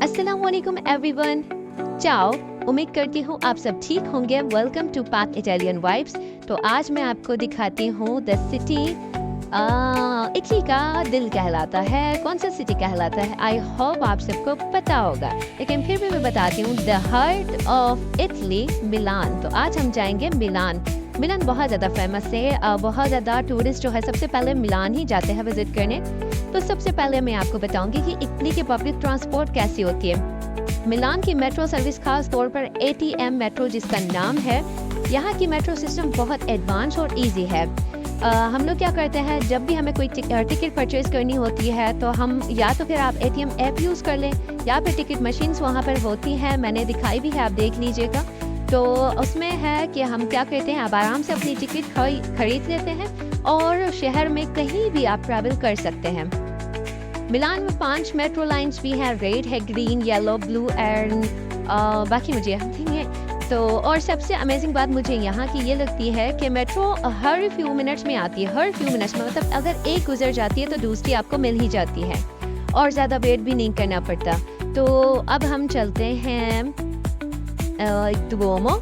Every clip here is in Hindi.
अस्सलामुअलैकुम एवरीवन। चाओ, उम्मीद करती हूँ आप सब ठीक होंगे। वेलकम टू पाक इटालियन वाइब्स। तो आज मैं आपको दिखाती हूँ द सिटी। इटली का दिल कहलाता है। कौन सा सिटी कहलाता है आई होप आप सबको पता होगा, लेकिन फिर भी मैं बताती हूँ। द हार्ट ऑफ इटली, मिलान। तो आज हम जाएंगे मिलान। मिलान बहुत ज़्यादा फेमस है। बहुत ज़्यादा टूरिस्ट जो है सबसे पहले मिलान ही जाते हैं विजिट करने। तो सबसे पहले मैं आपको बताऊंगी कि इटली की पब्लिक ट्रांसपोर्ट कैसी होती है। मिलान की मेट्रो सर्विस खास तौर पर ATM मेट्रो जिसका नाम है, यहाँ की मेट्रो सिस्टम बहुत एडवांस और इजी है। हम लोग क्या करते हैं, जब भी हमें कोई टिकट परचेज करनी होती है तो हम या तो फिर आप ATM ऐप यूज़ कर लें या फिर टिकट मशीन्स वहाँ पर होती हैं। मैंने दिखाई भी है, आप देख लीजिएगा। तो उसमें है कि हम क्या करते हैं, आप आराम से अपनी टिकट खरीद लेते हैं और शहर में कहीं भी आप ट्रैवल कर सकते हैं। मिलान में 5 मेट्रो लाइंस भी हैं। रेड है, ग्रीन, येलो, ब्लू एंड बाकी मुझे याद नहीं है। तो और सबसे अमेजिंग बात मुझे यहाँ की ये लगती है कि मेट्रो हर फ्यू मिनट्स में आती है। हर फ्यू मिनट्स में, मतलब अगर एक गुजर जाती है तो दूसरी आपको मिल ही जाती है और ज़्यादा वेट भी नहीं करना पड़ता। तो अब हम चलते हैं दुओमो।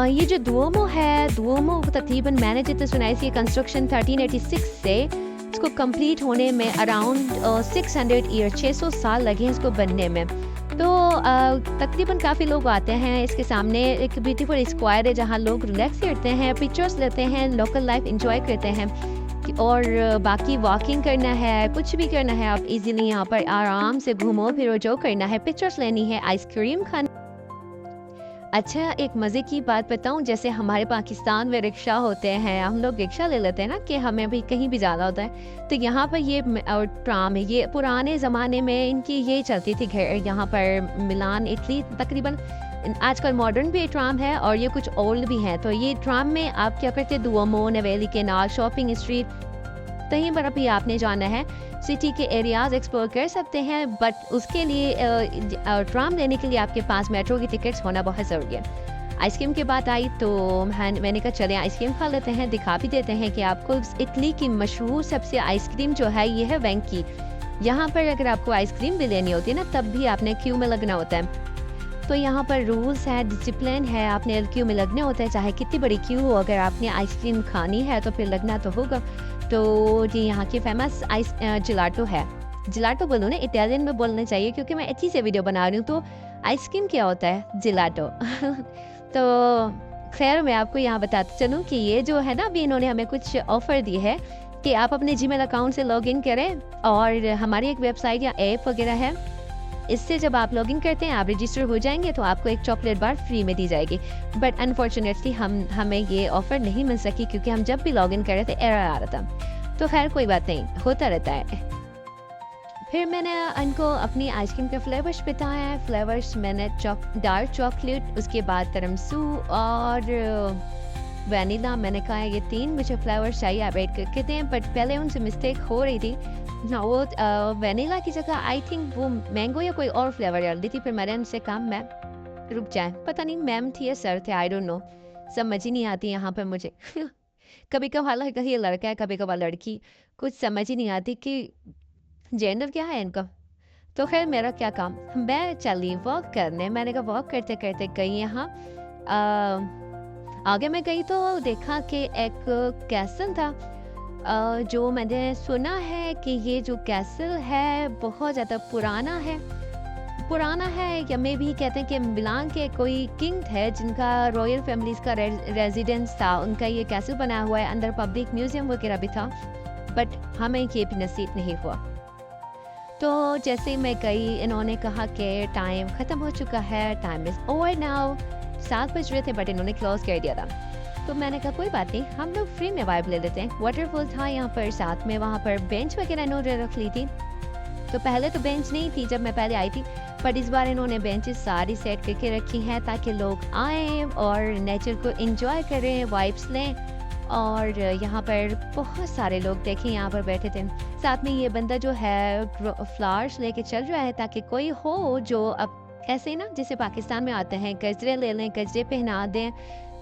ये जो दुओमो है, दुओमो तकरीबन मैंने जितना सुना है, कंस्ट्रक्शन 1386 से इसको कंप्लीट होने में अराउंड 600 ईयर 600 साल लगे हैं इसको बनने में। तो तकरीबन काफ़ी लोग आते हैं। इसके सामने एक ब्यूटीफुल स्क्वायर है जहाँ लोग रिलैक्स करते हैं, पिक्चर्स लेते हैं, लोकल लाइफ एंजॉय करते हैं। और बाकी वॉकिंग करना है, कुछ भी करना है, आप इजीली यहाँ पर आराम से घूमो फिरो, जो करना है, पिक्चर्स लेनी है, आइसक्रीम खाना। अच्छा, एक मज़े की बात बताऊं, जैसे हमारे पाकिस्तान में रिक्शा होते हैं, हम लोग रिक्शा ले लेते हैं ना कि हमें भी कहीं भी जाना होता है। तो यहाँ पर ये ट्राम है, ये पुराने ज़माने में इनकी ये चलती थी यहाँ पर मिलान इटली। तकरीबन आजकल मॉडर्न भी ट्राम है और ये कुछ ओल्ड भी हैं। तो ये ट्राम में आप क्या करते हैं, दुओमो, नवेली केनाल, शॉपिंग स्ट्रीट, कहीं पर अभी आपने जाना है, सिटी के एरियाज एक्सप्लोर कर सकते हैं। बट उसके लिए ट्राम लेने के लिए आपके पास मेट्रो की टिकट्स होना बहुत ज़रूरी है। आइसक्रीम की बात आई तो मैंने कहा चलें आइसक्रीम खा लेते हैं, दिखा भी देते हैं कि आपको इटली की मशहूर सबसे आइसक्रीम जो है ये है वेंकी। यहाँ पर अगर आपको आइसक्रीम भी लेनी होती है ना, तब भी आपने क्यू में लगना होता है। तो यहाँ पर रूल्स है, डिसिप्लिन है, आपने क्यू में लगने होता है, चाहे कितनी बड़ी क्यू हो। अगर आपने आइसक्रीम खानी है तो फिर लगना तो होगा। तो ये यहाँ की फेमस जिलाटो है। जिलाटो बोलूँ ना, इटालियन में बोलना चाहिए क्योंकि मैं अच्छी से वीडियो बना रही हूँ। तो आइसक्रीम क्या होता है, जिलाटो। तो खैर मैं आपको यहाँ बताते चलूँ कि ये जो है ना, अभी इन्होंने हमें कुछ ऑफर दी है कि आप अपने जीमेल अकाउंट से लॉगिन करें और हमारी एक वेबसाइट या ऐप वगैरह है, इससे जब आप लॉगिन करते हैं, आप रजिस्टर हो जाएंगे तो आपको एक चॉकलेट बार फ्री में दी जाएगी। बट अनफॉर्चुनेटली हमें ये ऑफ़र नहीं मिल सकी क्योंकि हम जब भी लॉगिन कर रहे थे एरर आ रहा था। तो खैर कोई बात नहीं, होता रहता है। फिर मैंने इनको अपनी आइसक्रीम के फ्लेवर्स बताए हैं। फ्लेवर्स मैंने डार्क चॉकलेट, उसके बाद तरमसू और वनीला। मैंने कहा ये 3 मुझे फ्लेवर्स चाहिए, आप ऐड करके दें। बट पहले उनसे मिस्टेक हो रही थी ना, वो वनीला की जगह आई थिंक वो मैंगो या कोई और फ्लेवर डाल दी थी। फिर मैंने उनसे कहा मैम रुक जाए, पता नहीं मैम थी या सर थे, आई डोंट नो, समझ ही नहीं आती यहाँ पर मुझे। कभी कभार हालांकि ये लड़का है, कभी कभार लड़की, कुछ समझ ही नहीं आती कि जेंडर क्या है इनका। तो खैर मेरा क्या काम, मैं चली वॉक करने। मैंने कहा वॉक करते करते गई यहाँ, आगे मैं गई तो देखा कि एक कैसल था। जो मैंने सुना है कि ये जो कैसल है बहुत ज़्यादा पुराना है या मे भी कहते हैं कि मिलान के कोई किंग थे जिनका रॉयल फैमिलीज का रेजिडेंस था, उनका ये कैसल बना हुआ है। अंदर पब्लिक म्यूजियम वगैरह भी था, बट हमें ये भी नसीब नहीं हुआ। तो जैसे मैं गई, इन्होंने कहा कि टाइम ख़त्म हो चुका है, टाइम इज़ ओवर नाउ। 7 बज रहे थे बट इन्होंने क्लोज कर दिया था। तो मैंने कहा कोई बात नहीं, हम लोग फ्री में वाइब ले लेते हैं। वाटरफॉल था यहाँ पर, साथ में वहाँ पर बेंच वगैरह इन्होंने रख ली थी। तो पहले तो बेंच नहीं थी जब मैं पहले आई थी, बट इस बार इन्होंने बेंचेस सारी सेट करके रखी हैं ताकि लोग आएँ और नेचर को एंजॉय करें, वाइब्स लें। और यहाँ पर बहुत सारे लोग देखें यहाँ पर बैठे थे। साथ में ये बंदा जो है फ्लावर्स लेके चल रहा है ताकि कोई हो जो अब ऐसे ना जैसे पाकिस्तान में आते हैं, गजरे ले लें, गजरे पहना दें।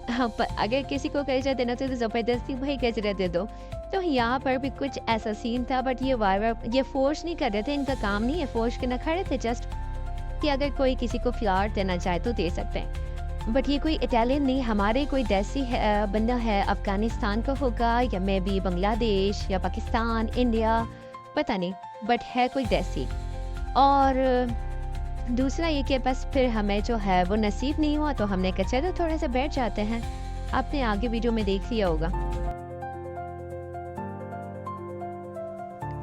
अगर किसी को गजरा देना तो ज़बरदस्ती वही गजरा दे दो। तो यहाँ पर भी कुछ ऐसा सीन था, बट ये फोर्स नहीं कर रहे थे, इनका काम नहीं है फोर्स करना, खड़े थे जस्ट कि अगर कोई किसी को फ्लावर देना चाहे तो दे सकते हैं, बट ये कोई इटालियन नहीं, हमारे कोई देसी है, बंदा है, अफ़गानिस्तान का होगा या मे बी बांग्लादेश या पाकिस्तान, इंडिया, पता नहीं, बट है कोई देसी। और दूसरा ये कि बस फिर हमें जो है वो नसीब नहीं हुआ, तो हमने कहा चलो थोड़ा सा बैठ जाते हैं। आपने आगे वीडियो में देख लिया होगा।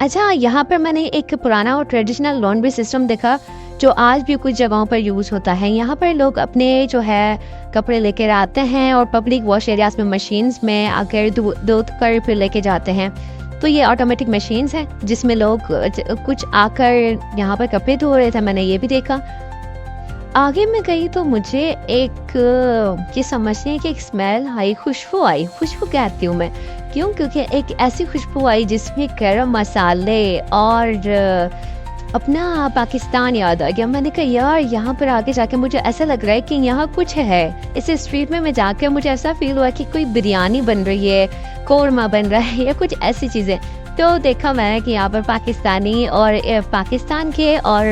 अच्छा, यहाँ पर मैंने एक पुराना और ट्रेडिशनल लॉन्ड्री सिस्टम देखा जो आज भी कुछ जगहों पर यूज़ होता है। यहाँ पर लोग अपने जो है कपड़े लेकर आते हैं और पब्लिक वॉश एरियाज में मशीन्स में आकर धो कर फिर लेके जाते हैं। तो ये ऑटोमेटिक मशीन्स हैं जिसमें लोग कुछ आकर यहाँ पर कपड़े धो रहे थे, मैंने ये भी देखा। आगे मैं गई तो मुझे एक ये समझते हैं कि एक स्मेल आई, खुशबू आई। खुशबू कहती हूँ मैं क्यों? क्योंकि एक ऐसी खुशबू आई जिसमें गरम मसाले और अपना पाकिस्तान याद आ गया। मैंने कहा यार यहाँ पर आके जाके मुझे ऐसा लग रहा है कि यहाँ कुछ है। इस स्ट्रीट में मैं जाकर मुझे ऐसा फील हुआ कि कोई बिरयानी बन रही है, कौरमा बन रहा है या कुछ ऐसी चीज़ें। तो देखा मैंने कि यहाँ पर पाकिस्तानी और पाकिस्तान के और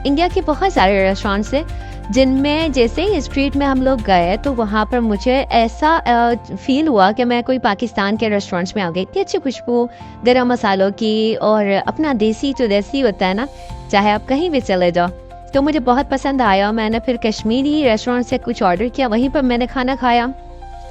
इंडिया के बहुत सारे रेस्टोरेंट्स हैं जिनमें जैसे ही स्ट्रीट में हम लोग गए तो वहाँ पर मुझे ऐसा फील हुआ कि मैं कोई पाकिस्तान के रेस्टोरेंट्स में आ गई। इतनी अच्छी खुशबू गरम मसालों की, और अपना देसी तो देसी होता है ना, चाहे आप कहीं भी चले जाओ। तो मुझे बहुत पसंद आया। मैंने फिर कश्मीरी रेस्टोरेंट से कुछ ऑर्डर किया, वहीं पर मैंने खाना खाया।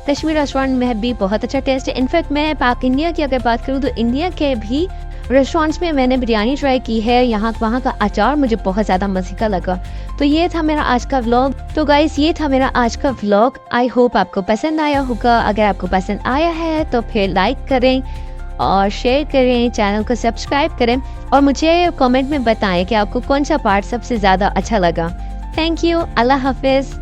कश्मीरी रेस्टोरेंट में भी बहुत अच्छा टेस्ट है। इनफैक्ट मैं इंडिया की अगर बात करूँ तो इंडिया के भी रेस्टोरेंट्स में मैंने बिरयानी ट्राई की है। यहाँ वहाँ का अचार मुझे बहुत ज़्यादा मज़े का लगा। तो ये था मेरा आज का व्लॉग। तो गाइस ये था मेरा आज का व्लॉग। आई होप आपको पसंद आया होगा। अगर आपको पसंद आया है तो फिर लाइक करें और शेयर करें, चैनल को सब्सक्राइब करें और मुझे कमेंट में बताएं कि आपको कौन सा पार्ट सबसे ज़्यादा अच्छा लगा। Thank you. अल्लाह हाफिज़।